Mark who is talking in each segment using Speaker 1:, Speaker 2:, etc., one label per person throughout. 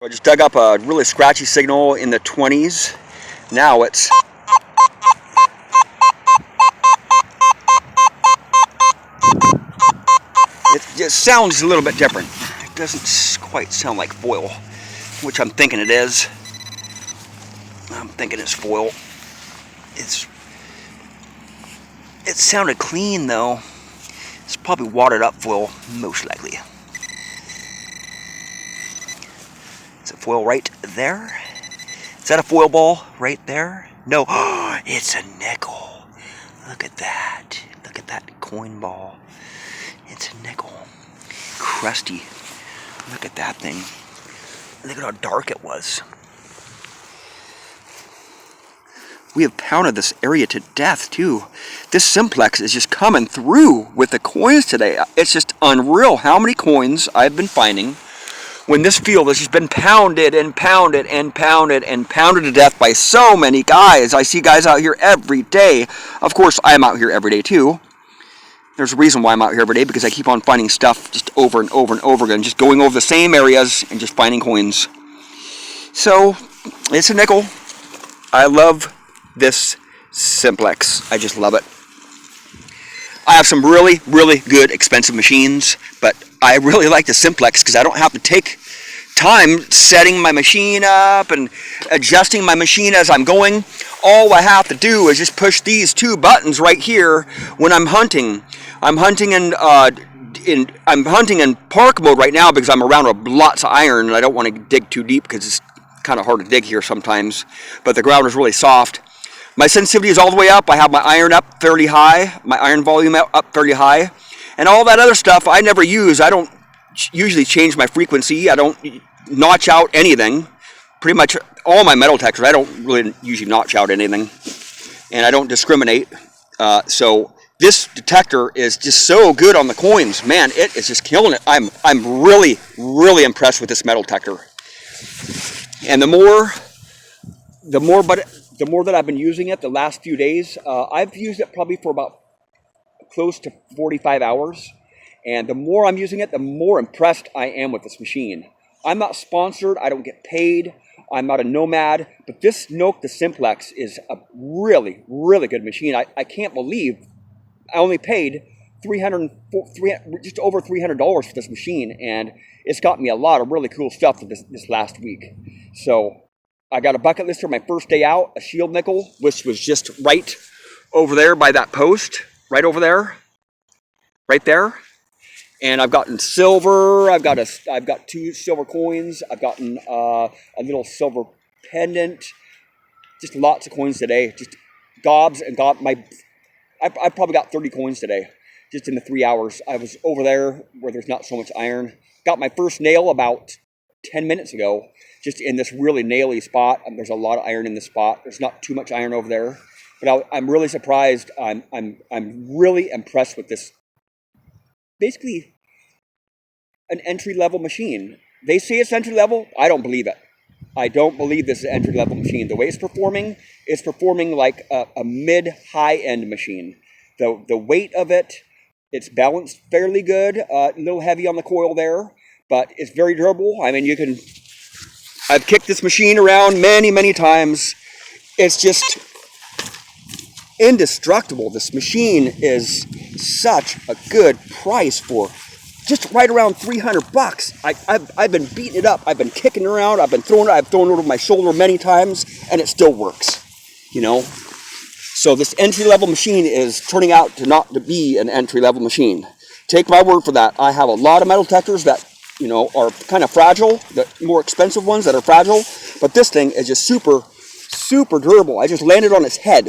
Speaker 1: I just dug up a really scratchy signal in the 20s. Now it just sounds a little bit different. It doesn't quite sound like foil, which I'm thinking it is. I'm thinking it's foil. It sounded clean though. It's probably watered up foil, most likely. Is it foil right there? Is that a foil ball right there? No, it's a nickel. Look at that. Look at that coin ball. It's a nickel. Crusty. Look at that thing. Look at how dark it was. We have pounded this area to death too. This Simplex is just coming through with the coins today. It's just unreal how many coins I've been finding when this field has just been pounded and pounded and pounded and pounded to death by so many guys. I see guys out here every day. Of course, I'm out here every day too. There's a reason why I'm out here every day, because I keep on finding stuff just over and over and over again, just going over the same areas and just finding coins. So, it's a nickel. I love this Simplex. I just love it. I have some really, really good expensive machines, but I really like the Simplex because I don't have to take time setting my machine up and adjusting my machine as I'm going. All I have to do is just push these two buttons right here when I'm hunting. I'm hunting in park mode right now because I'm around lots of iron and I don't want to dig too deep because it's kind of hard to dig here sometimes. But the ground is really soft. My sensitivity is all the way up. I have my iron up fairly high, my iron volume up fairly high, and all that other stuff I never use. I don't usually change my frequency. I don't notch out anything. Pretty much all my metal detectors, I don't really usually notch out anything, and I don't discriminate. So this detector is just so good on the coins. Man, it is just killing it. I'm really, really impressed with this metal detector. And the more that I've been using it the last few days, I've used it probably for about close to 45 hours. And the more I'm using it, the more impressed I am with this machine. I'm not sponsored. I don't get paid. I'm not a nomad. But this Nokta Simplex is a really, really good machine. I can't believe I only paid just over $300 for this machine. And it's got me a lot of really cool stuff this last week. So I got a bucket lister my first day out, a shield nickel, which was just right over there by that post, right over there, right there. And I've gotten silver. I've got 2 silver coins. I've gotten a little silver pendant. Just lots of coins today. Just gobs and gobs. I probably got 30 coins today, just in the 3 hours. I was over there where there's not so much iron. Got my first nail about 10 minutes ago, just in this really naily spot. There's a lot of iron in this spot. There's not too much iron over there, but I'm really surprised. I'm really impressed with this. Basically, an entry-level machine. They say it's entry-level. I don't believe it. I don't believe this is an entry-level machine. The way it's performing like a mid-high-end machine. The weight of it, it's balanced fairly good. A little heavy on the coil there, but it's very durable. I mean, I've kicked this machine around many, many times. It's just indestructible. This machine is such a good price for just right around $300. I've been beating it up. I've been kicking it around. I've thrown it over my shoulder many times, and it still works. You know. So this entry-level machine is turning out to not to be an entry-level machine. Take my word for that. I have a lot of metal detectors that are kind of fragile, the more expensive ones that are fragile, but this thing is just super, super durable. I just landed on its head.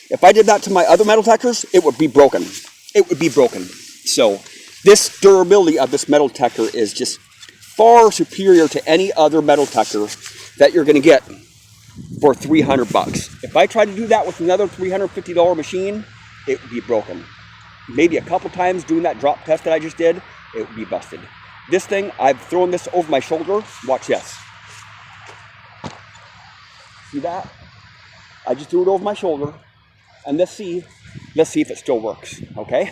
Speaker 1: If I did that to my other metal detectors, it would be broken. It would be broken. So this durability of this metal detector is just far superior to any other metal detector that you're going to get for $300. If I tried to do that with another $350 machine, it would be broken. Maybe a couple times doing that drop test that I just did, it would be busted. This thing, I've thrown this over my shoulder. Watch this. See that? I just threw it over my shoulder, and let's see if it still works, okay?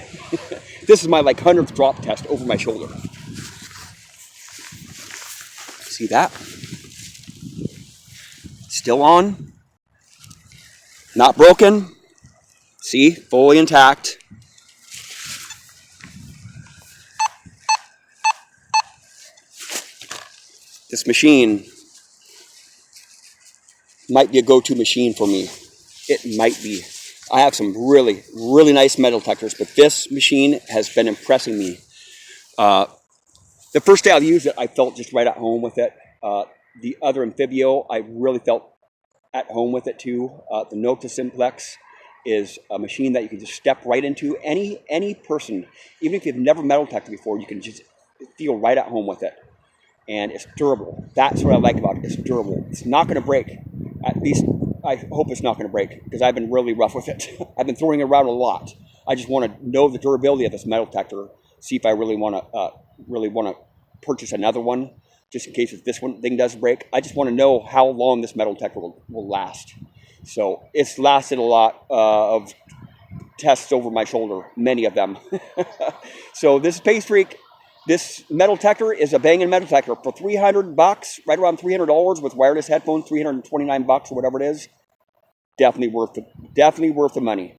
Speaker 1: This is my 100th drop test over my shoulder. See that? Still on. Not broken. See, fully intact. This machine might be a go-to machine for me. It might be. I have some really, really nice metal detectors, but this machine has been impressing me. The first day I used it, I felt just right at home with it. The other Anfibio, I really felt at home with it too. The Nokta Simplex is a machine that you can just step right into. Any person, even if you've never metal detected before, you can just feel right at home with it. And it's durable. That's what I like about it. It's durable. It's not going to break. At least I hope it's not going to break, because I've been really rough with it. I've been throwing it around a lot. I just want to know the durability of this metal detector. See if I really want to purchase another one, just in case if this one thing does break. I just want to know how long this metal detector will last. So it's lasted a lot of tests over my shoulder, many of them. So this Paystreak, this metal detector is a banging metal detector for $300, right around $300 with wireless headphones, $329 or whatever it is. Definitely worth the money.